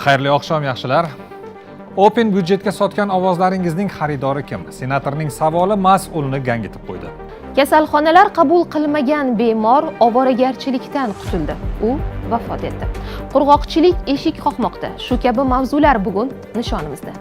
Xayrli oqshom yaxshilar. Open byudjetga sotgan ovozlaringizning xaridori kim? Senatorning savoli mas'ulni gangitib qo'ydi. Kasalxonalar qabul qilmagan bemor ovoragarchilikdan qutuldi. U vafot etdi. Qurg'oqchilik eshik qoqmoqda. Shu kabi mavzular bugun nishonimizda.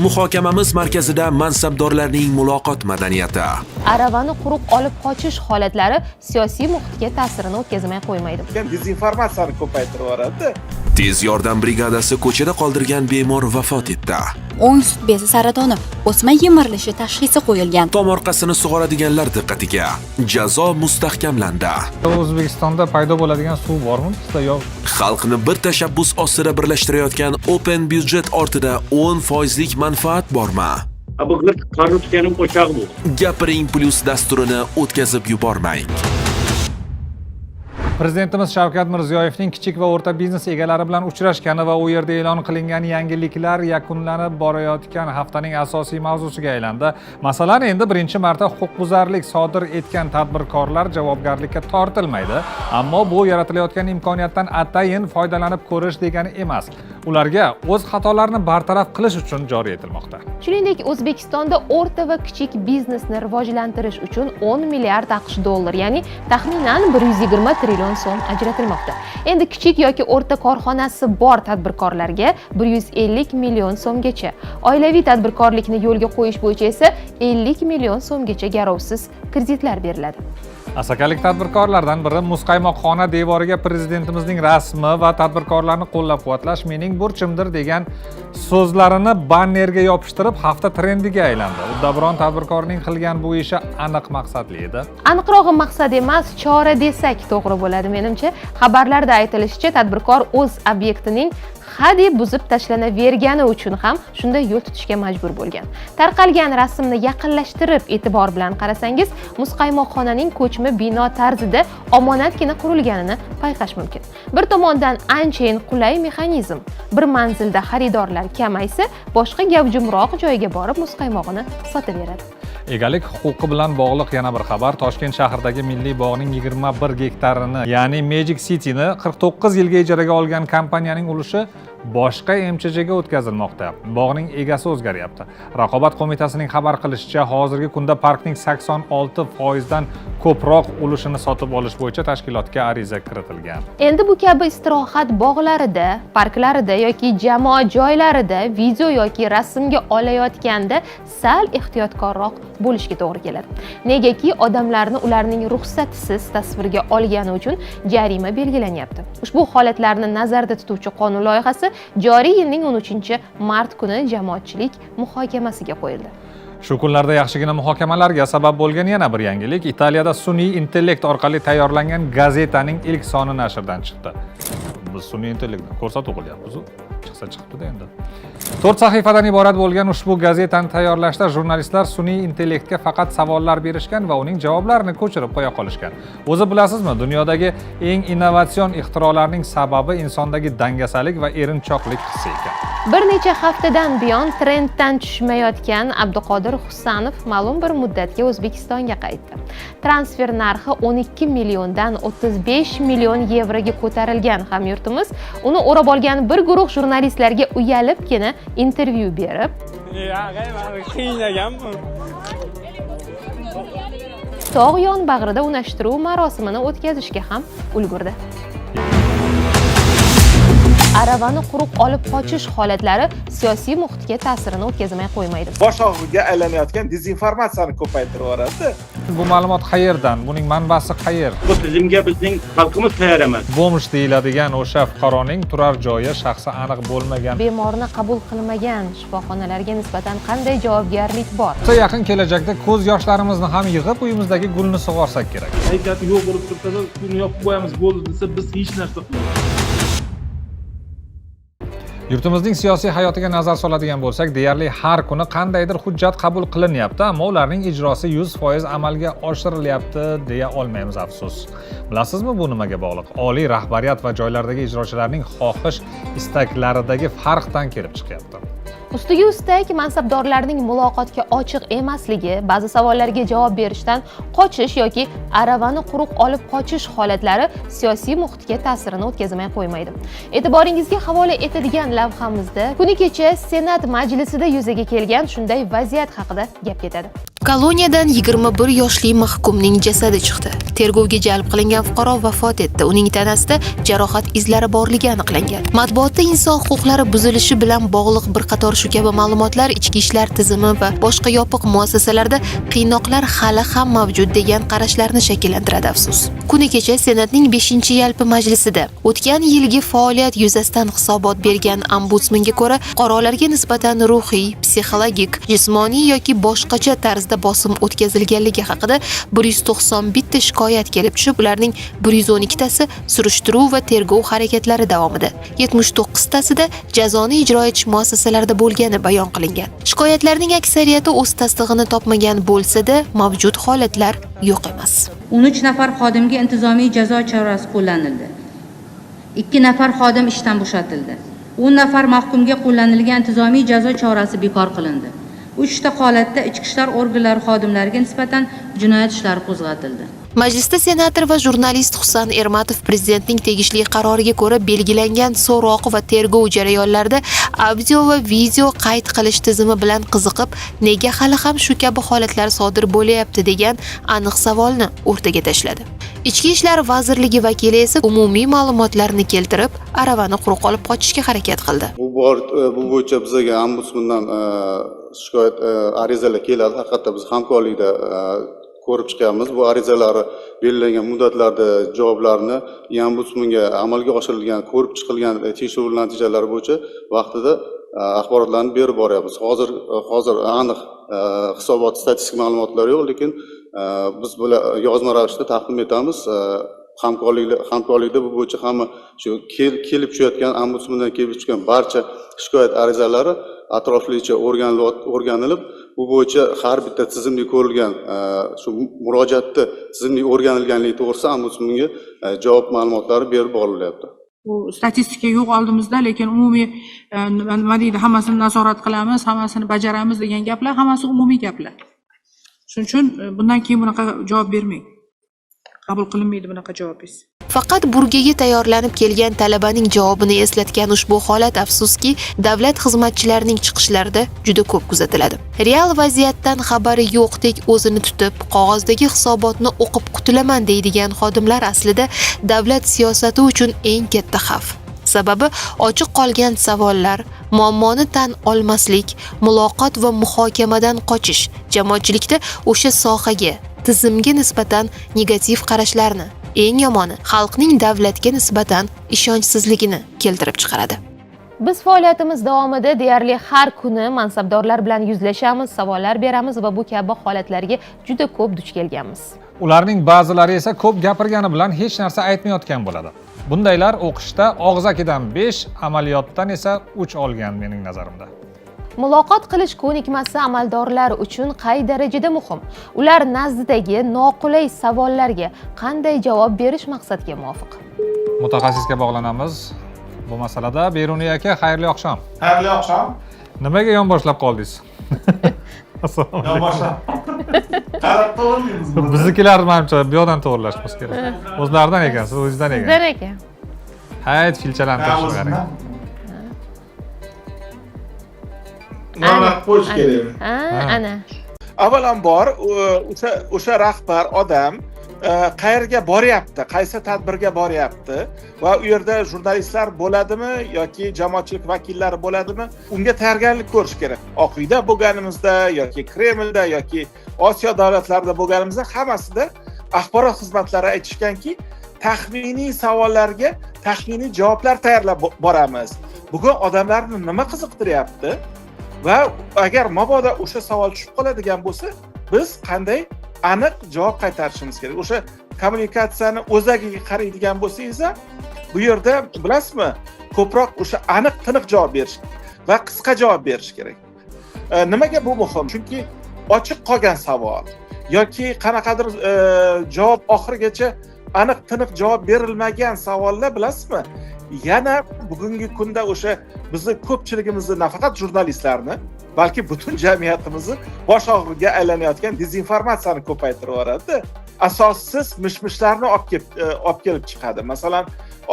Muhokamamiz markazida mansabdorlarning muloqot madaniyati. Aravani quruq olib qochish holatlari siyosiy muhitga ta'sirini o'tkazmay qo'ymaydi. Dezinformatsiyani ko'paytirib yuboradi. Tez yordam brigadasi ko'chada qoldirgan bemor vafot etdi. O'ng sut bezi saratoni, o'sma yemirilishi tashxisi qo'yilgan. Tomorqasini sug'oradiganlar diqqatiga. Jazo mustahkamlandi. O'zbekistonda paydo bo'ladigan suv bormi bizda yo'q? Xalqni bir tashabbus ostida birlashtirayotgan Open byudjet ortida 10% manfaat bormi? Bu korrupsiyaning o'chog'i bu. Gapiring plus dasturini o'tkazib yubormang. Prezidentimiz Shavkat Mirziyoyevning kichik va o'rta biznes egalari bilan uchrashgani va u yerda e'lon qilingan yangiliklar yakunlanib borayotgan haftaning asosiy mavzusiga aylandi. Masalan, endi birinchi marta huquqbuzarlik sodir etgan tadbirkorlar javobgarlikka tortilmaydi, ammo bu yaratilayotgan imkoniyatdan atayin foydalanib ko'rish degani emas. Ularga o'z xatolarini bartaraf qilish uchun joriy etilmoqda. Shuningdek, O'zbekistonda o'rta va kichik biznesni rivojlantirish uchun 10 milliard AQSh dollar, ya'ni taxminan 120 trillion so'm ajratilmoqda. Endi kichik yoki o'rta korxonasi bor tadbirkorlarga 150 million so'mgacha, oilaviy tadbirkorlikni yo'lga qo'yish bo'yicha esa 50 million so'mgacha garovsiz kreditlar beriladi. Asakalik tadbirkorlardan biri muzqaymoqxona devoriga prezidentimizning rasmi va tadbirkorlarni qo'llab-quvvatlash mening burchimdir degan so'zlarini bannerga yopishtirib hafta trendiga aylandi. Uddaburon tadbirkorning qilgan bu ishi aniq maqsadli edi. Aniqrog'i maqsad emas, chora desak to'g'ri bo'ladi menimcha. Xabarlarda aytilishicha, tadbirkor o'z obyektining hadeb buzib tashlanavergani uchun ham shunday yo'l tutishga majbur bo'lgan. Tarqalgan rasmni yaqinlashtirib e'tibor bilan qarasangiz, muzqaymoqxonaning ko'chma bino tarzida omonatgina qurilganini payqash mumkin. Bir tomondan anchayin qulay mexanizm. Bir manzilda xaridorlar kamaysa, boshqa gavjumroq joyga borib muzqaymog'ini sotaveradi. Egalik huquqi bilan bog'liq yana bir xabar. Toshkent shahridagi Milliy bog'ning 21 gektarini, ya'ni Magic City'ni 49 yilga ijaraga olgan kompaniyaning ulushi boshqa MCHga o'tkazilmoqda. Bog'ning egasi o'zgaryapti. Raqobat qo'mitasining xabar qilishicha, hozirgi kunda parkning 86% dan ko'proq ulushini sotib olish bo'yicha tashkilotga ariza kiritilgan. Endi bu kabi istirohat bog'larida, parklarida yoki jamoat joylarida video yoki rasmga olayotganda sal ehtiyotkorroq bo'lishga to'g'ri keladi. Negaki odamlarni ularning ruxsatisiz tasvirga olgani uchun jarima belgilanyapti. Ushbu holatlarni nazarda tutuvchi qonun loyihasi joriy yilning 13-mart kuni jamoatchilik muhokamasiga qo'yildi. Shu kunlarda yaxshigina muhokamalarga sabab bo'lgan yana bir yangilik. Italiyada sun'iy intellekt orqali tayyorlangan gazetaning ilk soni nashrdan chiqdi. Biz sun'iy intellektni ko'rsatuv qilyapmiz. Chiqsa chiqibdi endi. 4 sahifadan iborat bo'lgan ushbu gazetani tayyorlashda jurnalistlar sun'iy intellektga faqat savollar berishgan va uning javoblarini ko'chirib qo'ya qolishgan. O'zi bilasizmi, dunyodagi eng innovatsion ixtirolarning sababi insondagi dangasalik va erinchoqlik hissi ekan. Bir necha haftadan buyon trenddan tushmayotgan Abduqodir Husanov ma'lum bir muddatga O'zbekistonga qaytdi. Transfer narxi 12 milliondan 35 million yevroga ko'tarilgan hamyurtimiz uni o'rab olgan bir guruh jurnalistlarga uyalibgina intervyu berib, tog' yonbag'rida unashtiruv marosimini o'tkazishga ham ulgurdi. Aravani quruq olib qochish holatlari siyosiy muhitga ta'sirini o'tkazmay qo'ymaydi. Bosh og'riqqa aylanayotgan dezinformatsiyani ko'paytirib yuboradi. Bu ma'lumot qayerdan? Buning manbasi qayer? Bu tizimga bizning xalqimiz tayyor emas. Bomsh deyiladigan o'sha fuqaroning turar joyi shaxsi aniq bo'lmagan. Bemorni qabul qilmagan shifoxonalarga nisbatan qanday javobgarlik bor? Yaqin kelajakda ko'z yoshlarimizni ham yig'ib uyimizdagi gulni sug'orsak kerak. Haykati yo'q bo'lib tursa, uni yopib qo'yamiz bo'ldi desa, biz hech narsa qilmaymiz. Yurtimizning siyosiy hayotiga nazar soladigan bo'lsak, deyarli har kuni qandaydir hujjat qabul qilinyapti, ammo ularning ijrosi 100% amalga oshirilyapti deya olmaymiz, afsus. Bilasizmi, bu nimaga bog'liq? Oliy rahbariyat va joylardagi ijrochilarning xohish istaklaridagi farqdan kelib chiqyapti. Ustiga ustak mansabdorlarning muloqotga ochiq emasligi, ba'zi savollarga javob berishdan qochish yoki aravani quruq olib qochish holatlari siyosiy muhitga ta'sirini o'tkazmay qo'ymaydi. E'tiboringizga havola etadigan lavhamizda kuni kecha Senat majlisida yuzaga kelgan shunday vaziyat haqida gap ketadi. Koloniyadan 21 yoshli mahkumning jasadi chiqdi. Tergovga jalb qilingan fuqaro vafot etdi. Uning tanasida jarohat izlari borligi aniqlangan. Matbuotda inson huquqlari buzilishi bilan bog'liq bir qator shu kabi ma'lumotlar ichki ishlar tizimi va boshqa yopiq muassasalarda qiynoqlar hali ham mavjud degan qarashlarni shakllantiradi afsus. Kuni kecha Senatning 5-yalpi majlisida o'tgan yilgi faoliyat yuzasidan hisobot bergan ombudsmanga ko'ra, fuqarolarga nisbatan ruhiy, psixologik, jismoniy yoki boshqacha tarzda bosim o'tkazilganligi haqida 191 ta shikoyat kelib tushib, ularning 112 tasi surishtiruv va tergov harakatlari davomida, 79 tasida jazoni ijro etish muassasalarida bo'lgani bayon qilingan. Shikoyatlarning aksariyati o'z tasdig'ini topmagan bo'lsa-da, mavjud holatlar yo'q emas. 13 nafar xodimga intizomiy jazo chorasi qo'llanildi. 2 nafar xodim ishdan bo'shatildi. 10 nafar mahkumga qo'llanilgan intizomiy jazo chorasi bekor qilindi. 3 ta holatda ichki ishlar organlari xodimlariga nisbatan jinoyat ishlari qo'zg'atildi. Majlisda senator va jurnalist Husan Ermatov prezidentning tegishli qaroriga ko'ra belgilangan so'roq va tergov jarayonlarida audio va video qayd qilish tizimi bilan qiziqib, nega hali ham shu kabi holatlar sodir bo'layapti degan aniq savolni o'rtaga tashladi. Ichki ishlar vazirligi vakili esa umumiy ma'lumotlarni keltirib, aravani quruq olib qochishga harakat qildi. Bu bo'yicha bizga ombudsmandan shikoyat arizalar keladi. Haqiqatda biz hamkorlikda ko'rib chiqamiz. Bu arizalar belgilangan muddatlarda javoblarni ombudsmanga amalga oshirilgan, ko'rib chiqilgan tekshiruv natijalari bo'yicha vaqtida axborotlarni berib boryapmiz. Hozir aniq hisobot statistik ma'lumotlar yo'q, lekin biz bular yozma ravishda taqdim etamiz. Hamkorlikda bu bo'yicha hamma shu kelib tushayotgan ombudsmandan kelib tushgan barcha shikoyat arizalari atroflicha o'rganilib, bu bo'yicha har bitta tizimli ko'rilgan shu murojaatda tizimli o'rganilganligi to'g'risida ombudsmanga javob ma'lumotlari berib borilyapti. Bu statistika yo'q oldimizda, lekin umumiy nima deydi, hammasini nazorat qilamiz, hammasini bajaramiz degan gaplar hammasi umumiy gaplar. Shuning uchun bundan keyin bunaqa javob bermang. Qabul qilinmaydi bunaqa javobingiz. Faqat burgaga tayyorlanib kelgan talabaning javobini eslatgan ushbu holat afsuski davlat xizmatchilarining chiqishlarida juda ko'p kuzatiladi. Real vaziyatdan xabari yo'qdek o'zini tutib, qog'ozdagi hisobotni o'qib qutulaman deydigan xodimlar aslida davlat siyosati uchun eng katta xavf. Sababi ochiq qolgan savollar, muammoni tan olmaslik, muloqot va muhokamadan qochish, jamoatchilikda o'sha sohaga, tizimga nisbatan negativ qarashlarni, eng yomoni xalqning davlatga nisbatan ishonchsizligini keltirib chiqaradi. Biz faoliyatimiz davomida deyarli har kuni mansabdorlar bilan yuzlashamiz, savollar beramiz va bu kabi holatlarga juda ko'p duch kelganmiz. Ularning ba'zilari esa ko'p gapirgani bilan hech narsa aytmayotgan bo'ladi. Bundaylar o'qishda og'zakidan 5, amaliyotdan esa 3 olgan mening nazarimda. Muloqot qilish ko'nikmasi amaldorlar uchun qay darajada muhim? Ular nazdidagi noqulay savollarga qanday javob berish maqsadga muvofiq? Mutaxassisga bog'lanamiz. Bu masalada Beruniy aka, xayrli oqshom. Xayrli oqshom. Nimaga yonboshlab qoldingiz? Yonboshlab. Qarab to'g'rilaymiz. Biznikilar menimcha bu yoqdan to'g'rilashimiz kerak. O'zlaridan ekan, siz o'zingizdan ekan. Bizdan ekan. Hayt, filchalantirish qaring. Mana qo'yish kerak. Ana. Avvalambor o'sha rahbar odam qayerga boryapti, qaysi tadbirga boryapti va u yerda jurnalistlar bo'ladimi yoki jamoatchilik vakillari bo'ladimi, unga tayyorgarlik ko'rish kerak. Oq uyda bo'lganimizda yoki Kremlda yoki Osiyo davlatlarida bo'lganimizda hammasida axborot xizmatlari aytishganki, taxminiy savollarga taxminiy javoblar tayyorlab boramiz. Bugun odamlarni nima qiziqtiryapti? Va agar mabodo o'sha savol tushib qoladigan bo'lsa, biz qanday aniq javob qaytarishimiz kerak. O'sha kommunikatsiyani o'zagiga qaraydigan bo'lsangiz, bu yerda bilasizmi, ko'proq o'sha aniq, tiniq javob berish va qisqa javob berish kerak. Nimaga bu muhim? Chunki ochiq qolgan savol yoki qanaqadir javob oxirigacha aniq, tiniq javob berilmagan savollar bilasizmi, yana bugungi kunda o'sha bizni ko'pchiligimizni nafaqat jurnalistlarni, balki butun jamiyatimizni bosh og'rig'iga aylanayotgan dezinformatsiyani ko'paytirib yuboradi. Asossiz mish-mishlarni olib kelib chiqadi. Masalan,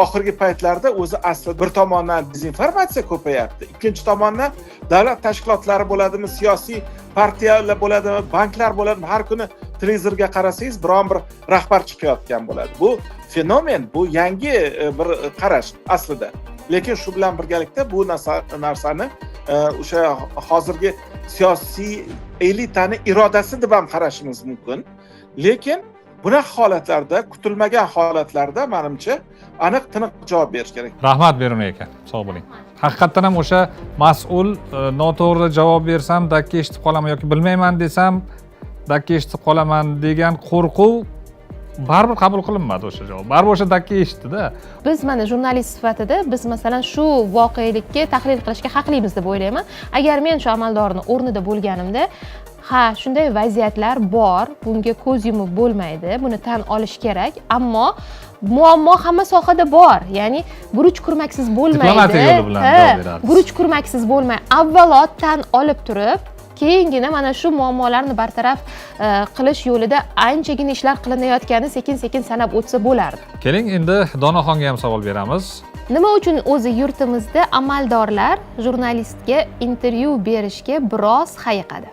oxirgi paytlarda o'zi aslida bir tomondan dezinformatsiya ko'payapti, ikkinchi tomondan davlat tashkilotlari bo'ladimi, siyosiy partiyalar bo'ladimi, banklar bo'ladimi, har kuni televizorga qarasangiz biron bir rahbar chiqayotgan bo'ladi. Bu fenomen, bu yangi bir qarash aslida. Lekin shu bilan birgalikda bu narsani o'sha hozirgi siyosiy elitani irodasi deb ham qarashimiz mumkin. Lekin bunaqa holatlarda, kutilmagan holatlarda menimcha aniq tiniq javob berish kerak. Rahmat Beruniy aka, sog' bo'ling. Haqiqatan ham o'sha mas'ul noto'g'ri javob bersam dakki eshitib qolaman yoki bilmayman desam dakki eshitib qolaman degan qo'rquv baribir qabul qilinmadi o'sha javob. Baribir o'sha dakki eshitdi-da. Biz mana jurnalist sifatida biz masalan shu voqelikka tahlil qilishga haqlimiz deb o'ylayman. Agar men shu amaldorning o'rnida bo'lganimda, ha, shunday vaziyatlar bor, bunga ko'z yumib bo'lmaydi, buni tan olish kerak, ammo muammo hamma sohada bor. Ya'ni guruch kurmaksiz bo'lmaydi. Diplomatiya yo'li bilan javob beradi. Guruch kurmaksiz bo'lmaydi. Avvalo tan olib turib, keyingina mana shu muammolarni bartaraf qilish yo'lida anchagina ishlar qilinayotgani sekin-sekin sanab o'tsa bo'lardi. Keling, endi Donaxonga ham savol beramiz. Nima uchun o'zi yurtimizda amaldorlar jurnalistga intervyu berishga biroz hayiqadi?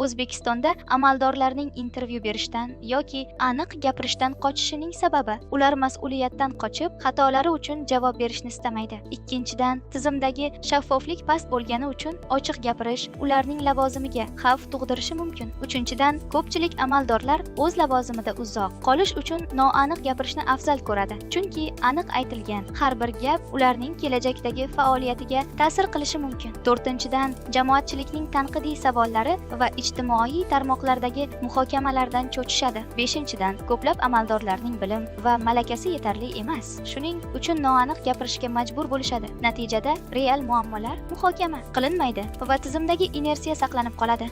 O'zbekistonda amaldorlarning intervyu berishdan yoki aniq gapirishdan qochishining sababi ular mas'uliyatdan qochib, xatolari uchun javob berishni istamaydi. Ikkinchidan, tizimdagi shaffoflik past bo'lgani uchun ochiq gapirish ularning lavozimiga xavf tug'dirishi mumkin. Uchinchidan, ko'pchilik amaldorlar o'z lavozimida uzoq qolish uchun noaniq gapirishni afzal ko'radi. Chunki aniq aytilgan har bir gap ularning kelajakdagi faoliyatiga ta'sir qilishi mumkin. To'rtinchidan, jamoatchilikning tanqidiy savollari va ijtimoiy tarmoqlardagi muhokamalardan cho'chishadi. Beshinchidan, ko'plab amaldorlarning bilim va malakasi yetarli emas. Shuning uchun noaniq gapirishga majbur bo'lishadi. Natijada real muammolar muhokama qilinmaydi va tizimdagi inersiya saqlanib qoladi.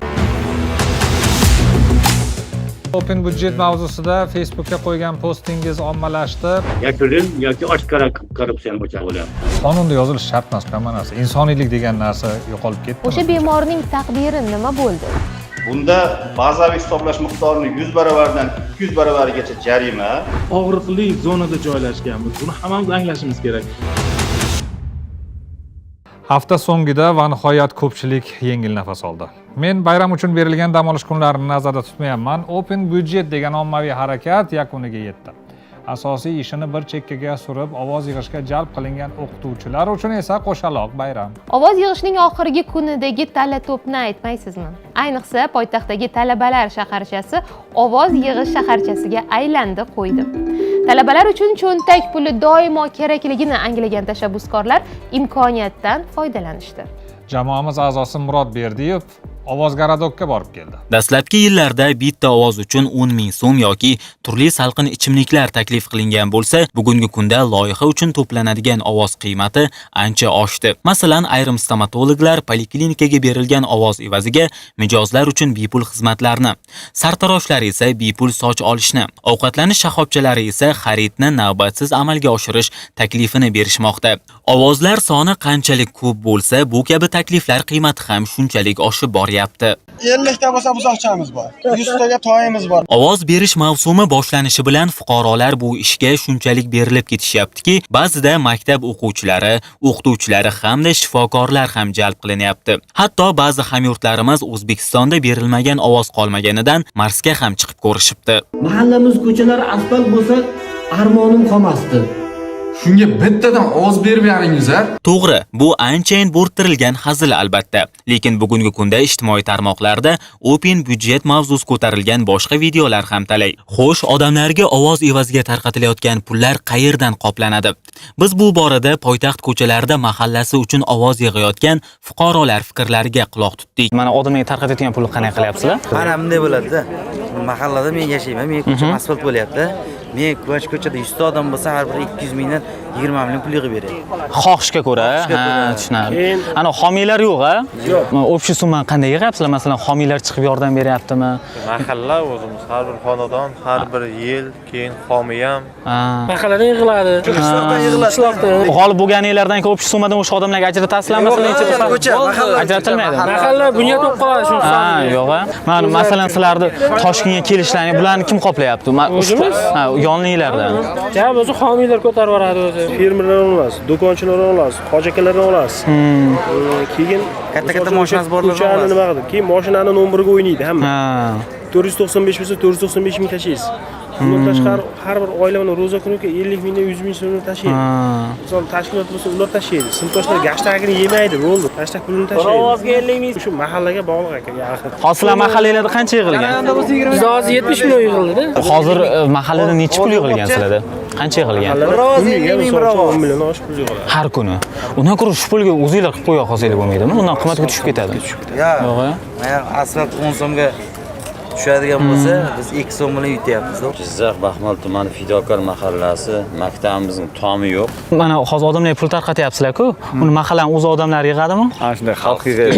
Open budjet mavzusida Facebookga qo'ygan postingiz ommalashdi. Yashirin yoki oshkora korrupsiyani o'chirib bo'lyapti. Qonunda yozilishi shart emas, hamma narsa. Insoniylik degan narsa yo'qolib ketdi. O'sha bemorning taqdiri nima bo'ldi? Bunda bazaviy hisoblash miqdorini 100 baravardan 200 baravarigacha jarima. Og'riqli zonada joylashganmiz. Buni hammamiz anglashimiz kerak. Hafta so'ngida va nihoyat ko'pchilik yengil nafas oldi. Men bayram uchun berilgan dam olish kunlarini nazarda tutmayapman. Open budjet degan ommaviy harakat yakuniga yetdi. Asosiy ishini bir chekkaga surib, ovoz yig'ishga jalb qilingan o'qituvchilar uchun esa qo'shaloq bayram. Ovoz yig'ishning oxirgi kunidagi talla to'pni aytmaysizmi? Ayniqsa poytaxtdagi talabalar shaharchasi ovoz yig'ish shaharchasiga aylandi qo'ydi. Talabalar uchun cho'ntak puli doimo kerakligini anglagan tashabbuskorlar imkoniyatdan foydalanishdi. Jamoamiz a'zosi Murod Berdiyev ovozgaradokka borib keldi. Dastlabki yillarda bitta ovoz uchun 10 ming so'm yoki turli salqin ichimliklar taklif qilingan bo'lsa, bugungi kunda loyiha uchun to'planadigan ovoz qiymati ancha oshdi. Masalan, ayrim stomatologlar poliklinikaga berilgan ovoz evaziga mijozlar uchun bepul xizmatlarni, sartaroshlar esa bepul soch olishni, ovqatlanish shoxobchalari esa xaridni navbatsiz amalga oshirish taklifini berishmoqda. Ovozlar soni qanchalik ko'p bo'lsa, bu kabi takliflar qiymati ham shunchalik oshib boryapti. 50 ta bo'lsa buzoqchamiz bor. 100 taga toyimiz bor. Ovoz berish mavsumi boshlanishi bilan fuqarolar bu ishga shunchalik berilib ketishyaptiki, ba'zida maktab o'quvchilari, o'qituvchilari hamda shifokorlar ham jalb qilinyapti. Hatto ba'zi hamyurtlarimiz O'zbekistonda berilmagan ovoz qolmaganidan Marsga ham chiqib ko'rishibdi. Mahallamiz ko'chalari asfalt bo'lsa, armonim qolmasdi. Shunga bittadan ovoz berib beringizlar. To'g'ri, bu anchayin bo'rttirilgan hazil albatta. Lekin bugungi kunda ijtimoiy tarmoqlarda open budjet mavzusi ko'tarilgan boshqa videolar ham talay. Xo'sh, odamlarga ovoz evaziga tarqatilayotgan pullar qayerdan qoplanadi? Biz bu borada poytaxt ko'chalarida mahallasi uchun ovoz yig'ayotgan fuqarolar fikrlariga quloq tutdik. Mana odamlarga tarqatayotgan pulni qanday qilyapsizlar? Mana bunday bo'ladi-da. Mahallada men yashayman, men ko'cham asfalt bo'lyapti. Men Kuvach ko'chada 100 ta odam bo'lsa, har biri 200 mingdan 20 million pul yig'ib beradi. Xohishga ko'ra, tushunarli. Ana homiylar yo'q-a? Yo'q. Общий summani qanday yig'yapsizlar? Masalan, homiylar chiqib yordam beryaptimi? Mahalla o'zimiz har bir xonadon, har bir yil, keyin homiy ham. Mahalladan yig'iladi. Qishloqdan yig'iladi. G'olib bo'lganinglardan keyin общий summadan o'sha odamlarga ajratasizlar masalan, ajratilmaydi. Mahalla bunyod bo'lib qoladi shunisi. Yo'q-a. Mana masalan sizlarni Toshkentga kelishlaringiz bularni kim qoplayapti? O'zimiz? Ha, yoninglardan. Ja, o'zi homiylar ko'tarib boradi o'zi. Fermerlardan olasiz, do'konchilardan olasiz, hoji akalardan olasiz. Keyin katta mashinasi borlar. Nima qildi? Keyin mashinani nomeriga o'ynaydi hamma. 495 bo'lsa 495 ming tashlaysiz. Bundan tashqari har bir oila mana ro'za kuniga 50 mingdan 100 ming so'mni tashlaydi. Misol tashkilot bo'lsa ular tashlaydi. Sinfdoshlar gashtagini yemaydi, bo'ldi. Gashtag pulini tashlaydi. Ovozga 50 ming. Shu mahallaga bog'liq ekan. Hozir mahallalarda qancha yig'ilgan? Biz hozir 70 million yig'ildi-da. Hozir mahallada necha pul yig'ilgan sizlarda? Qancha yig'ilgan? 10 million oshib pul yig'iladi. Har kuni. Undan ko'ra shu pulga o'zingizlar qilib qo'ya olsanglar bo'lmaydimi? Undan qimmatga tushib ketadi. Yo'q. Men asfalt 10 so'mga tushadigan bo'lsa, biz 2 so'm bilan yutyapmiz-da. Jizzax Baxmal tumani Fidokor mahallasi, maktabimizning tomi yo'q. Mana hozir odamlar pul tarqatyapsizlar-ku. Uni mahallaning o'z odamlari yig'adimi? Ana shunday xalq yig'adi.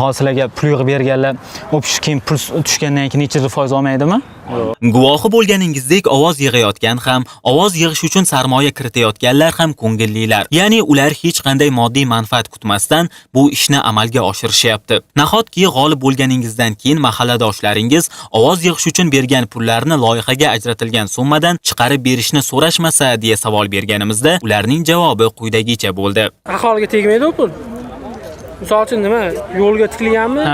Hozir sizlarga pul yig'ib berganlar, o'pish keyin pul tushgandan keyin necha foiz olmaydimi? Guvohi bo'lganingizdek, ovoz yig'ayotgan ham, ovoz yig'ish uchun sarmoya kiritayotganlar ham ko'ngillilar. Ya'ni ular hech qanday moddiy manfaat kutmasdan bu ishni amalga oshirishyapti. Nahotki g'olib bo'lganingizdan keyin mahalladoshlaringiz ovoz yig'ish uchun bergan pullarni loyihaga ajratilgan summadan chiqarib berishni so'rashmasa deya savol berganimizda, ularning javobi quyidagicha bo'ldi. Aholiga tegmaydi u pul. Misol uchun nima? Yo'lga tikilganmi?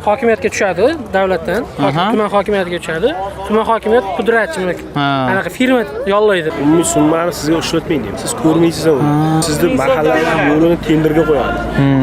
Hokimiyatga tushadi davlatdan, tuman hokimiyatiga tushadi. Tuman hokimiyat pudratchimi? Anaqa firma yollaydi. Umumiy summani sizga ishlatmaydi. Siz ko'rmaysiz uni. Sizni mahallaning yo'lini tenderga qo'yadi.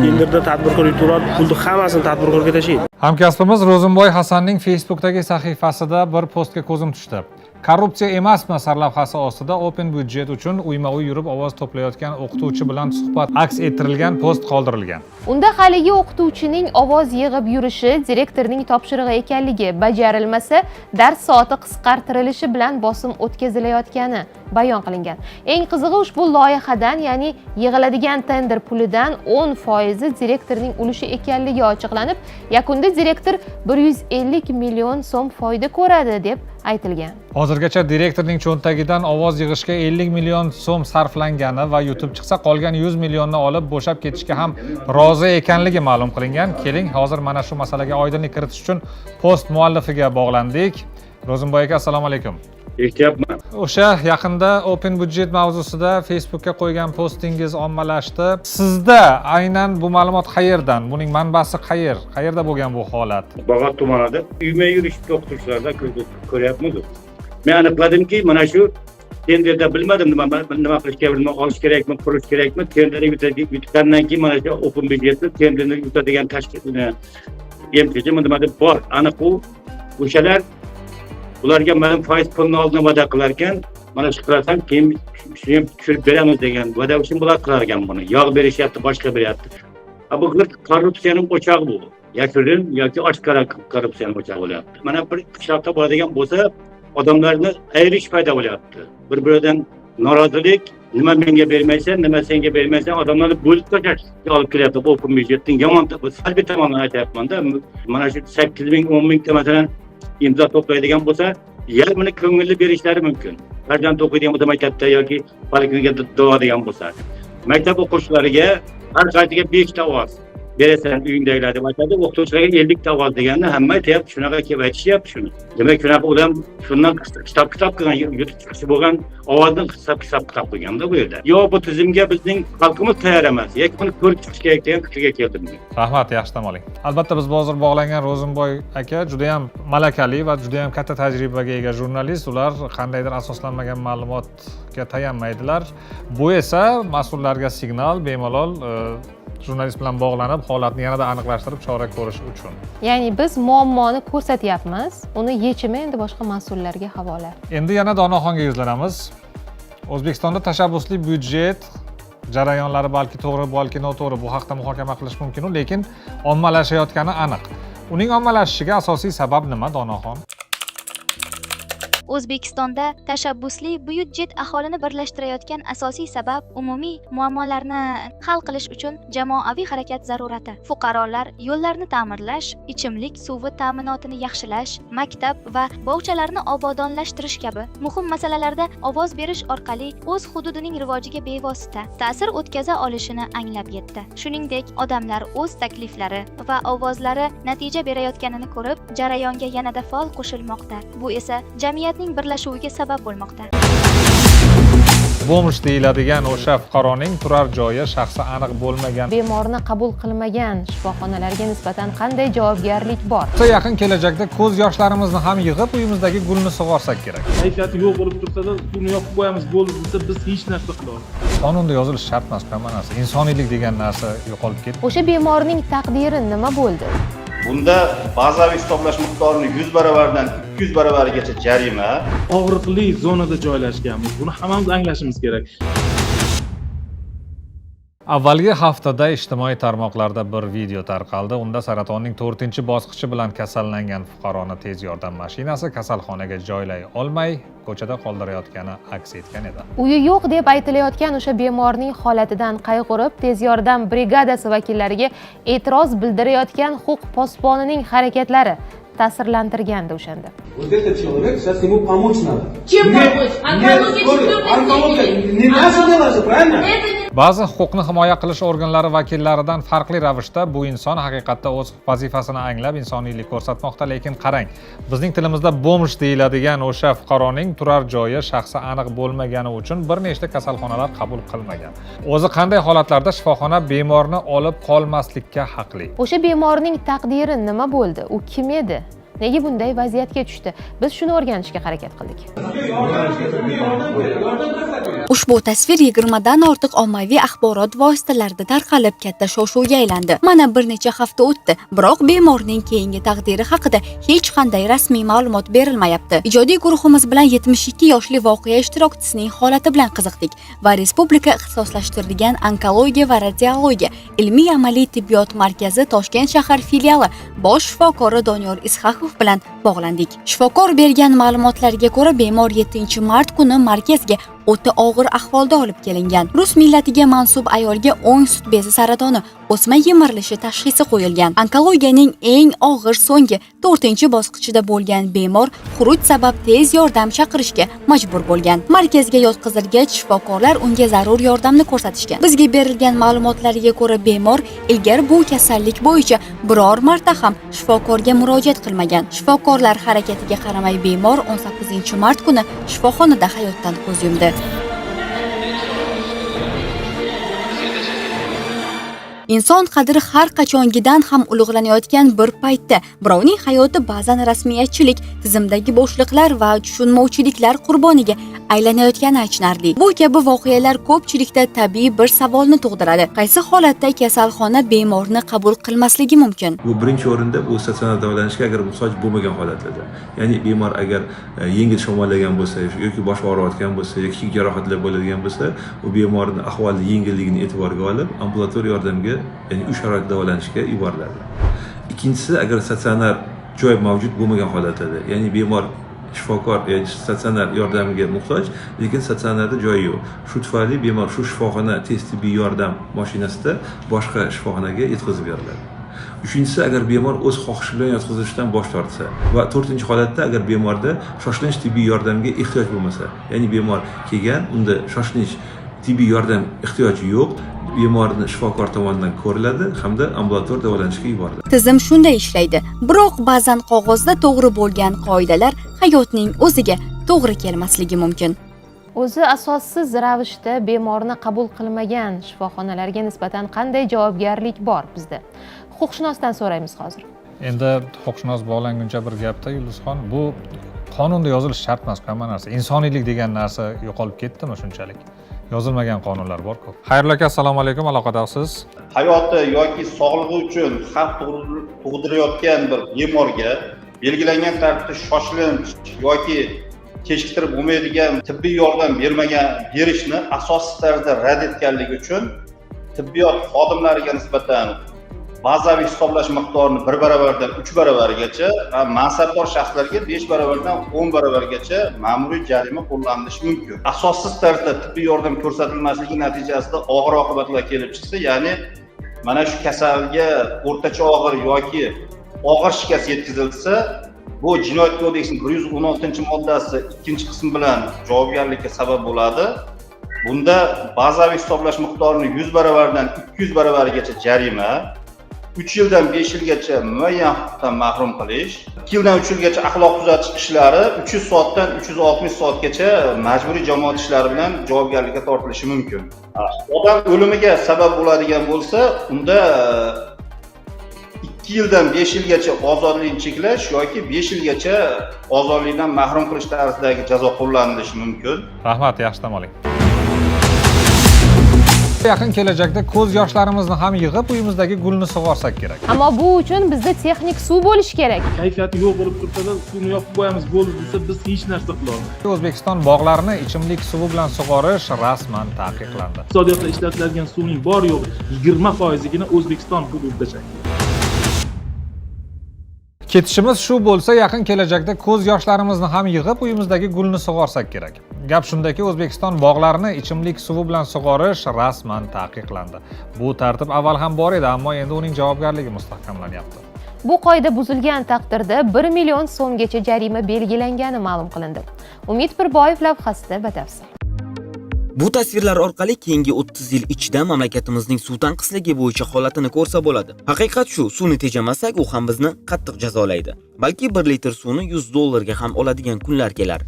Tenderda tadbirkor yuturadi, pulni hammasini tadbirkorga tashlaydi. Hamkasbimiz Ro'zimboy Hasanning Facebook'dagi sahifasida bir postga ko'zim tushdi. Korrupsiya emasmi sarlavhasi ostida Open Budget uchun uyma-uy yurib ovoz to'playotgan o'qituvchi bilan suhbat aks ettirilgan post qoldirilgan. Unda haligi o'qituvchining ovoz yig'ib yurishi direktorning topshirig'i ekanligi, bajarilmasa dars soati qisqartirilishi bilan bosim o'tkazilayotgani bayon qilingan. Eng qizig'i ushbu loyihadan, ya'ni yig'iladigan tender pulidan 10% direktorning ulushi ekanligi ochiqlanib, yakunda direktor 150 million so'm foyda ko'radi deb aytilgan. Hozirgacha direktorning cho'ntagidan ovoz yig'ishga 50 million so'm sarflangani va yutib chiqsa qolgan 100 millionni olib bo'shab ketishga ham rozi ekanligi ma'lum qilingan. Keling, hozir mana shu masalaga oydinlik kiritish uchun post muallifiga bog'landik. Ro'zimboy aka, assalomu alaykum. Eshityapman. O'sha yaqinda Open Budget mavzusida Facebook'ga qo'ygan postingiz ommalashdi. Sizda aynan bu ma'lumot qayerdan? Buning manbasi qayer? Qayerda bo'lgan bu holat? Bag'at tumanida uyma yurish o'qituvchilarda ko'ryapmiz. Men aniqladimki, mana shu tenderda bilmadim nima qilishga, olish kerakmi, qurish kerakmi, tenderni yutgandan keyin mana shu Open Budgetni tenderni yutadigan tashkilotni MTJ nima deb bor. Aniq u o'shalar ularga men foiz pulni oldin va'da qilar ekan, mana shu qilasan, keyin shuni ham tushirib beramiz degan va'da uchun bular qilar ekan buni. Yog' berishyapti, boshqa beryapti. Bu korrupsiyaning o'chog'i bu. Yashirin yoki oshkora korrupsiyaning o'chog'i bo'lyapti. Mana bir qishloqqa boradigan bo'lsa, odamlarni ayrish paydo bo'lyapti. Bir-biridan norozilik, nima menga bermaysan, nima senga bermaysan, odamlarni bo'lib tashlashga olib kelyapti. Open Budgetning yomon salbiy tomonini aytyapman-da. Mana shu 8 ming, 10 mingta masalan imzo to'playdigan bo'lsa, yarmini ko'ngilli berishlari mumkin. Farzand o'qiydigan bo'lsa maktabda yoki poliklinikaga davolaydigan bo'lsa, maktab o'quvchilariga har qaysiga 5 ta ovoz berasan uyingdagilar deb aytadi, o'qituvchilarga 50 ta ovoz deganni hamma aytyapti, shunaqa kelib aytishyapti shuni. Demak, shunaqa ular shundan kitob qilgan, yutib chiqishi bo'lgan ovozni hisob qilganda bu yerda. Yo, bu tizimga bizning xalqimiz tayyor emas, yoki buni ko'rib chiqish kerak degan fikrga keldim. Rahmat, yaxshi dam oling. Albatta biz hozir bog'langan Ro'zimboy aka juda ham malakali va juda ham katta tajribaga ega jurnalist. Ular qandaydir asoslanmagan ma'lumotga tayanmaydilar. Bu esa mas'ullarga signal, bemalol jurnalist bilan bog'lanib, holatni yanada aniqlashtirib, chora ko'rish uchun. Ya'ni biz muammoni ko'rsatyapmiz, uni yechimi endi boshqa mas'ullarga havola. Endi yana Donoxonga yuzlanamiz. O'zbekistonda tashabbusli byudjet jarayonlari balki to'g'ri, balki noto'g'ri, bu haqda muhokama qilish mumkin, lekin ommalashayotgani aniq. Uning ommalashishiga asosiy sabab nima, Donoxon? O'zbekistonda tashabbusli byudjet aholini birlashtirayotgan asosiy sabab umumiy muammolarni hal qilish uchun jamoaviy harakat zarurati. Fuqarolar yo'llarni ta'mirlash, ichimlik suvi ta'minotini yaxshilash, maktab va bog'chalarni obodonlashtirish kabi muhim masalalarda ovoz berish orqali o'z hududining rivojiga bevosita ta'sir o'tkaza olishini anglab yetdi. Shuningdek, odamlar o'z takliflari va ovozlari natija berayotganini ko'rib, jarayonga yanada faol qo'shilmoqda. Bu esa jamiyatning birlashuviga sabab bo'lmoqda. Bomj deyiladigan o'sha fuqaroning turar joyi shaxsi aniq bo'lmagan bemorni qabul qilmagan shifoxonalarga nisbatan qanday javobgarlik bor? Yaqin kelajakda ko'z yoshlarimizni ham yig'ib uyimizdagi gulni sug'orsak kerak. Kayfiyati yo'q bo'lib tursa-da, uni yoqib qo'yamiz bo'ldi desa, biz hech narsa qila olmaymiz. Qonunda yozilishi shart emas, hamma narsa. Insoniylik degan narsa yo'qolib ketdi. O'sha bemorning taqdiri nima bo'ldi? Bunda bazaviy hisoblash miqdorini 100 baravardan 200 baravarigacha jarima. Og'riqli zonada joylashganmiz. Buni hammamiz anglashimiz kerak. Avvalgi haftada ijtimoiy tarmoqlarda bir video tarqaldi. Unda saratonning 4-bosqichi bilan kasallangan fuqaroni tez yordam mashinasi kasalxonaga joylay olmay, ko'chada qoldirayotgani aks etgan edi. Uyi yo'q deb aytilayotgan o'sha bemorning holatidan qayg'urib, tez yordam brigadasi vakillariga e'tiroz bildirayotgan huquq posbonining harakatlari ta'sirlantirgandi o'shanda. Вот этот человек, сейчас ему помочь надо. Чем помочь? Не наше дело же, правильно? Ba'zi huquqni himoya qilish organlari vakillaridan farqli ravishda bu inson haqiqatda o'z vazifasini anglab insoniylik ko'rsatmoqda, lekin qarang, bizning tilimizda bomj deyiladigan o'sha fuqaroning turar joyi shaxsi aniq bo'lmagani uchun bir nechta kasalxonalar qabul qilmagan. O'zi qanday holatlarda shifoxona bemorni olib qolmaslikka haqli? O'sha bemorning taqdiri nima bo'ldi? U kim edi? Nega bunday vaziyatga tushdi? Biz shuni o'rganishga harakat qildik. Ushbu tasvir 20 dan ortiq ommaviy axborot vositalarida tarqalib katta shov-shuvga aylandi. Mana bir necha hafta o'tdi, biroq bemorning keyingi taqdiri haqida hech qanday rasmiy ma'lumot berilmayapti. Ijodiy guruhimiz bilan 72 yoshli voqea ishtirokchisining holati bilan qiziqdik va Respublika ixtisoslashtirilgan onkologiya va radiologiya ilmiy amaliy tibbiyot markazi Toshkent shahar filiali bosh shifokori Doniyor Isxaqov bilan bog'landik. Shifokor bergan ma'lumotlarga ko'ra, bemor 7-mart kuni markazga o'ta og'ir ahvolda olib kelingan. Rus millatiga mansub ayolga o'ng sut bezi saratoni o'sma yemirilishi tashxisi qo'yilgan. Onkologiyaning eng og'ir so'nggi 4-bosqichida bo'lgan bemor xuruj sabab tez yordam chaqirishga majbur bo'lgan. Markazga yotqizilgach, shifokorlar unga zarur yordamni ko'rsatishgan. Bizga berilgan ma'lumotlarga ko'ra, bemor ilgari bu kasallik bo'yicha biror marta ham shifokorga murojaat qilmagan. Shifokorlar harakatiga qaramay bemor 18-mart kuni shifoxonada hayotdan ko'z yumdi. Inson qadri har qachongidan ham ulug'lanayotgan bir paytda birovning hayoti ba'zan rasmiyatchilik, tizimdagi bo'shliqlar va tushunmovchiliklar qurboniga aylanayotgani achinarli. Bu kabi voqealar ko'pchilikda tabiiy bir savolni tug'diradi. Qaysi holatda kasalxona bemorni qabul qilmasligi mumkin? Bu birinchi o'rinda bu statsionar davolanishga agar muhtoj bo'lmagan holatlarda. Ya'ni bemor agar yengil shamollagan bo'lsa yoki bosh og'riyotgan bo'lsa yoki kichik jarohatlar bo'ladigan bo'lsa, u bemorning ahvoli yengilligini e'tiborga olib, ambulatoriya yordamga, ya'ni uy sharoit davolanishga yuboriladi. Ikkinchisi, agar statsionar joy mavjud bo'lmagan holatlarda, ya'ni bemor shifokor yoki statsionar yordamiga muhtoj, lekin statsionarda joyi yo'q. Shu tufayli bemor shu shifoxona tez tibbiy yordam mashinasida boshqa shifoxonaga yetkazib beriladi. Uchinchisi, agar bemor o'z xohishi bilan yotqizilishdan bosh tortsa va 4-holatda agar bemorda shoshilinch tibbiy yordamga ehtiyoj bo'lmasa, ya'ni bemor kelgan, unda shoshilinch tibbiy yordam ehtiyoji yo'q, bemorni shifokor tomonidan ko'riladi hamda ambulatoriya davolanishga yuboriladi. Tizim shunday ishlaydi, biroq ba'zan qog'ozda to'g'ri bo'lgan qoidalar hayotning o'ziga to'g'ri kelmasligi mumkin. O'zi asossiz ravishda bemorni qabul qilmagan shifoxonalarga nisbatan qanday javobgarlik bor bizda? Huquqshunosdan so'raymiz hozir. Endi huquqshunos bog'languncha bir gapda Yulduzxon, bu qonunda yozilishi shart emas, hamma narsa. Insoniylik degan narsa yo'qolib ketdimi shunchalik? Yozilmagan qonunlar bor-ku. Xayrli aka, assalomu alaykum, aloqadasiz. Hayoti yoki sog'lig'i uchun xavf tug'dirayotgan bir bemorga belgilangan tartibda shoshilinch yoki kechiktirib bo'lmaydigan tibbiy yordam berishni asossiz tarzda rad etganligi uchun tibbiyot xodimlariga nisbatan bazaviy hisoblash miqdorini 1 baravardan 3 baravargacha va mansabdor shaxslarga 5 baravardan 10 baravargacha ma'muriy jarima qo'llanilishi mumkin. Asossiz tarzda tibbiy yordam ko'rsatilmasligi natijasida og'ir oqibatlar kelib chiqsa, ya'ni mana shu kasalga o'rtacha og'ir yoki og'ir shikast yetkazilsa, bu Jinoyat kodeksining 116-moddasi 2-qismi bilan javobgarlikka sabab bo'ladi. Bunda bazaviy hisoblash miqdorini 100 baravardan 200 baravargacha jarima, 3 yildan 5 yilgacha muayyan huquqdan mahrum qilish, 2 yildan 3 yilgacha axloq tuzatish ishlari, 300 soatdan 360 soatgacha majburiy jamoat ishlari bilan javobgarlikka tortilishi mumkin. Odam o'limiga sabab bo'ladigan bo'lsa, unda 2 yildan 5 yilgacha ozodlikni cheklash yoki 5 yilgacha ozodlikdan mahrum qilish tarzidagi jazo qo'llanilishi mumkin. Rahmat, yaxshi dam oling. Yaqin kelajakda ko'z yoshlarimizni ham yig'ib uyimizdagi gulni sug'orsak kerak. Ammo bu uchun bizda texnik suv bo'lishi kerak. Kayfiyati yo'q bo'lib tursa-da, suvni yoqib qo'yamiz bo'ldi desa, biz hech narsa qila olmaymiz. O'zbekiston bog'larini ichimlik suvi bilan sug'orish rasman taqiqlandi. Iqtisodiyotda ishlatiladigan suvning bor yo'q 20%igina O'zbekiston hududida shakllanadi. Ketishimiz shu bo'lsa, yaqin kelajakda ko'z yoshlarimizni ham yig'ib uyimizdagi gulni sug'orsak kerak. Gap shundaki, O'zbekiston bog'larini ichimlik suvi bilan sug'orish rasman taqiqlandi. Bu tartib avval ham bor edi, ammo endi uning javobgarligi mustahkamlanyapti. Bu qoida buzilgan taqdirda 1 million so'mgacha jarima belgilangani ma'lum qilindi. Umid Pirboyev lavhasida batafsil. Bu tasvirlar orqali keyingi 30 yil ichida mamlakatimizning suv tanqisligi bo'yicha holatini ko'rsa bo'ladi. Haqiqat shu, suvni tejamasak, u ham bizni qattiq jazolaydi. Balki 1 litr suvni $100 ga ham oladigan kunlar kelar.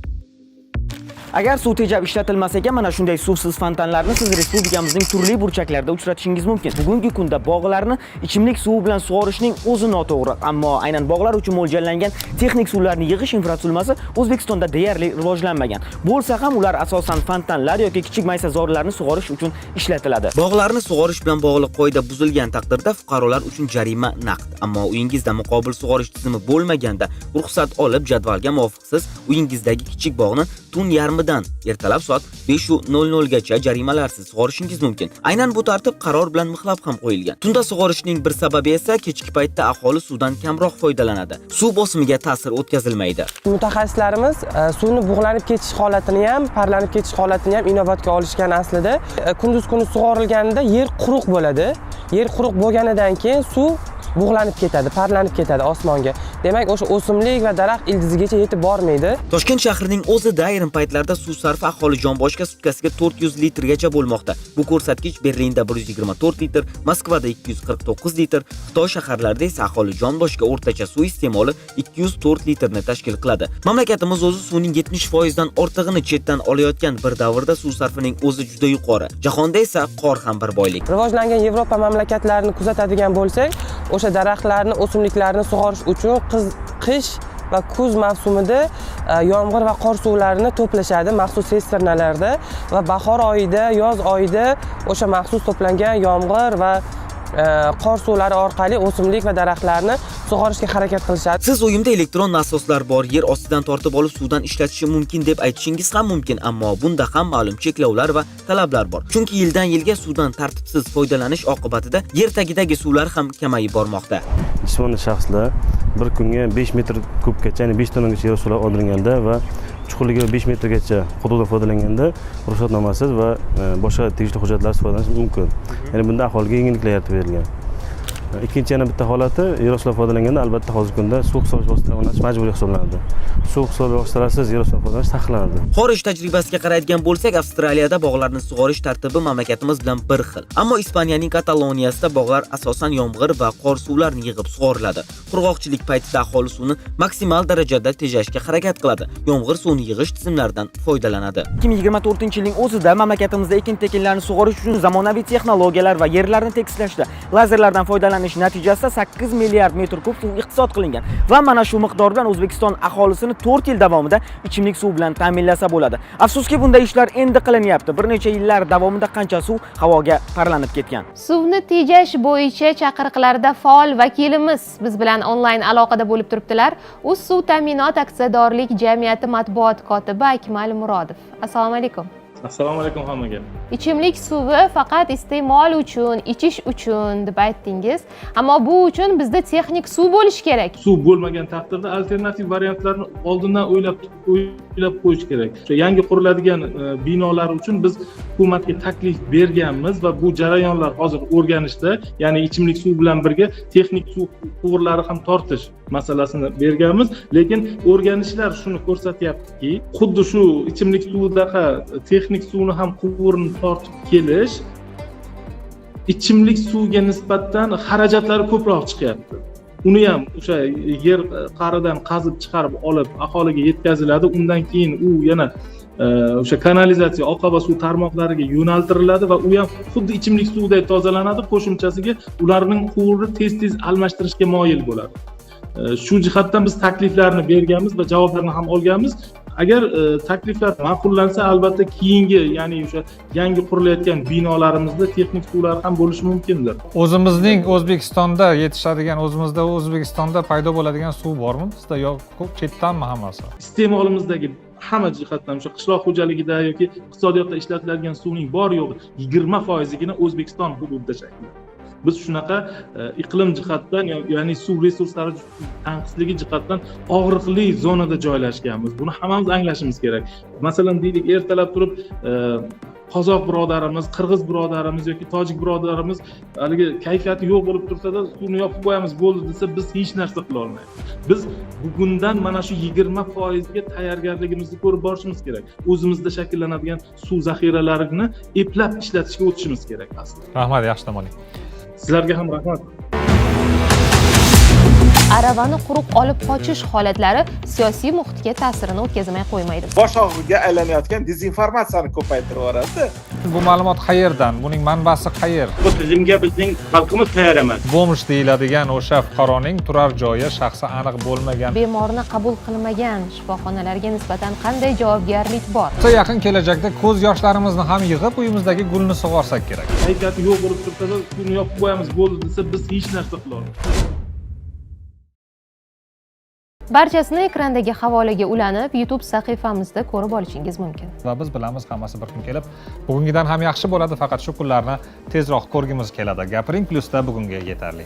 Agar suv tejab ishlatilmas ekan, mana shunday suvsiz fontanlarni siz respublikamizning turli burchaklarida uchratishingiz mumkin. Bugungi kunda bog'larni ichimlik suvi bilan sug'orishning o'zi noto'g'ri, ammo aynan bog'lar uchun mo'ljallangan texnik suvlarni yig'ish infratuzilmasi O'zbekistonda deyarli rivojlanmagan. Bo'lsa ham ular asosan fontanlar yoki kichik maysazorlarni sug'orish uchun ishlatiladi. Bog'larni sug'orish bilan bog'liq qoida buzilgan taqdirda fuqarolar uchun jarima naqd, ammo uyingizda muqobil sug'orish tizimi bo'lmaganda ruxsat olib jadvalga muvofiqsiz uyingizdagi kichik bog'ni tun yarmidan ertalab soat 5:00 gacha jarimalarsiz sug'orishingiz mumkin. Aynan bu tartib qaror bilan mixlab ham qo'yilgan. Tunda sug'orishning bir sababi esa kechki paytda aholi suvdan kamroq foydalanadi. Suv bosimiga ta'sir o'tkazilmaydi. Mutaxassislarimiz suvni bug'lanib ketish holatini ham, parlanib ketish holatini ham inobatga olishgan aslida. Kunduz kuni sug'orilganida yer quruq bo'ladi. Yer quruq bo'lganidan keyin suv bug'lanib ketadi, parlanib ketadi osmonga. Demak, o'sha o'simlik va daraxt ildizigacha yetib bormaydi. Toshkent shahrining o'zida ayrim paytlarda suv sarfi aholi jonboshga sutkasiga 400 litrgacha bo'lmoqda. Bu ko'rsatkich Berlinda 124 litr, Moskvada 249 litr, Xitoy shaharlarida esa aholi jonboshga o'rtacha suv iste'moli 204 litrni tashkil qiladi. Mamlakatimiz o'zi suvning 70% dan ortig'ini chetdan olayotgan bir davrda suv sarfining o'zi juda yuqori. Jahonda esa qor ham bir boylik. Rivojlangan Yevropa mamlakatlarini kuzatadigan bo'lsak, o'sha daraxtlarni, o'simliklarni sug'orish uchun qish va kuz mavsumida yomg'ir va qor suvlarini to'plashadi maxsus sisternalarda va bahor oyida, yoz oyida o'sha maxsus to'plangan yomg'ir va qor suvlari orqali o'simlik va daraxtlarni sug'orishga harakat qilishadi. Siz uyimda elektron nasoslar bor, yer ostidan tortib olib suvdan ishlatishim mumkin deb aytishingiz ham mumkin, ammo bunda ham ma'lum cheklovlar va talablar bor. Chunki yildan yilga suvdan tartibsiz foydalanish oqibatida yer tagidagi suvlar ham kamayib bormoqda. Jismoniy shaxslar bir kunga 5 metr kubgacha, ya'ni 5 tonnagacha yer suv oldiringanda va chuqurligi 5 metrgacha hududda foydalanganda ruxsatnomasiz va boshqa tegishli hujjatlarsiz foydalanish mumkin. Ya'ni bunda aholiga yengilliklar yaratib berilgan. Ikkinchi yana bitta holati, yerostidan foydalanganda albatta hozirgi kunda suv hisoblash vositalarini o'rnatish majburiy hisoblanadi. Suv hisoblash vositalarisiz yerostidan foydalanish taqiqlanadi. Xorij tajribasiga qaraydigan bo'lsak, Avstraliyada bog'larni sug'orish tartibi mamlakatimiz bilan bir xil. Ammo Ispaniyaning Kataloniyasida bog'lar asosan yomg'ir va qor suvlarini yig'ib sug'oriladi. Qurg'oqchilik paytida aholi suvni maksimal darajada tejashga harakat qiladi. Yomg'ir suvini yig'ish tizimlaridan foydalanadi. 2024-yilning o'zida mamlakatimizda ekin-tekinlarni sug'orish uchun zamonaviy texnologiyalar va yerlarni tekislashda lazerlardan foydalanish natijasida 8 milliard metr kub suv iqtisod qilingan va mana shu miqdor bilan O'zbekiston aholisini 4 yil davomida ichimlik suv bilan ta'minlasa bo'ladi. Afsuski bunday ishlar endi qilinyapti. Bir necha yillar davomida qancha suv havoga parlanib ketgan. Suvni tejash bo'yicha chaqiriqlarda faol vakilimiz biz bilan onlayn aloqada bo'lib turibdilar. U Suv ta'minot aksiyadorlik jamiyati matbuot kotibi Akmal Murodov. Assalomu alaykum. Assalomu alaykum hammaga. Ichimlik suvi faqat iste'mol uchun, ichish uchun deb aytdingiz. Ammo bu uchun bizda texnik suv bo'lishi kerak. Suv bo'lmagan taqdirda alternativ variantlarni oldindan o'ylab qo'yish kerak. O'sha yangi quriladigan binolar uchun biz hukumatga taklif berganmiz va bu jarayonlar hozir o'rganishda, ya'ni ichimlik suv bilan birga texnik suv quvurlari ham tortish masalasini berganmiz, lekin o'rganishlar shuni ko'rsatyaptiki, xuddi shu ichimlik suvidaqa texnik suvni ham quvurini tortib kelish ichimlik suvga nisbatan xarajatlari ko'proq chiqyapti. Uni ham o'sha yer qa'ridan qazib chiqarib olib aholiga yetkaziladi. Undan keyin u yana o'sha kanalizatsiya oqova suv tarmoqlariga yo'naltiriladi va u ham xuddi ichimlik suvday tozalanadi. Qo'shimchasiga ularning quvuri tez-tez almashtirishga moyil bo'ladi. Shu jihatdan biz takliflarni berganmiz va javoblarni ham olganmiz. Agar takliflar ma'qullansa, albatta keyingi, ya'ni o'sha yangi qurilayotgan binolarimizda texnik suvlar ham bo'lishi mumkindir. O'zimizning O'zbekistonda yetishadigan, o'zimizda O'zbekistonda paydo bo'ladigan suv bormi bizda yo chetdanmi hammasi? Iste'molimizdagi hamma jihatdan o'sha qishloq xo'jaligida yoki iqtisodiyotda ishlatiladigan suvning bor yo'g'i 20%igina O'zbekiston hududida shakllanadi. Biz shunaqa iqlim jihatdan, ya'ni suv resurslari tanqisligi jihatdan og'riqli zonada joylashganmiz. Buni hammamiz anglashimiz kerak. Masalan, deylik, ertalab turib qozoq birodarimiz, qirg'iz birodarimiz yoki tojik birodarimiz haligi kayfiyati yo'q bo'lib tursa-da, suvni yopib qo'yamiz bo'ldi desa, biz hech narsa qila olmaymiz. Biz bugundan mana shu 20% ga tayyorgarligimizni ko'rib borishimiz kerak. O'zimizda shakllanadigan suv zaxiralarini eplab ishlatishga o'tishimiz kerak aslida. Rahmat, yaxshi dam oling. Sizlarga ham rahmat. Aravani quruq olib qochish holatlari siyosiy muhitga ta'sirini o'tkazmay qo'ymaydi. Bosh og'riqqa aylanayotgan dezinformatsiyani ko'paytirib yuboradi. Bu ma'lumot qayerdan? Buning manbasi qayer? Bu tizimga bizning xalqimiz tayyor emas. Bomj deyiladigan o'sha fuqaroning turar joyi shaxsi aniq bo'lmagan. Bemorni qabul qilmagan shifoxonalarga nisbatan qanday javobgarlik bor? Yaqin kelajakda ko'z yoshlarimizni ham yig'ib uyimizdagi gulni sug'orsak kerak. Kayfiyati yo'q bo'lib tursa-da, suvni yopib qo'yamiz bo'ldi desa, biz hech narsa qila olmaymiz. Barchasini ekrandagi havolaga ulanib, YouTube sahifamizda ko'rib olishingiz mumkin. Va biz bilamiz, hammasi bir kun kelib, bugungidan ham yaxshi bo'ladi, faqat shu kunlarni tezroq ko'rgimiz keladi. Gapiring Plusda bugunga yetarli.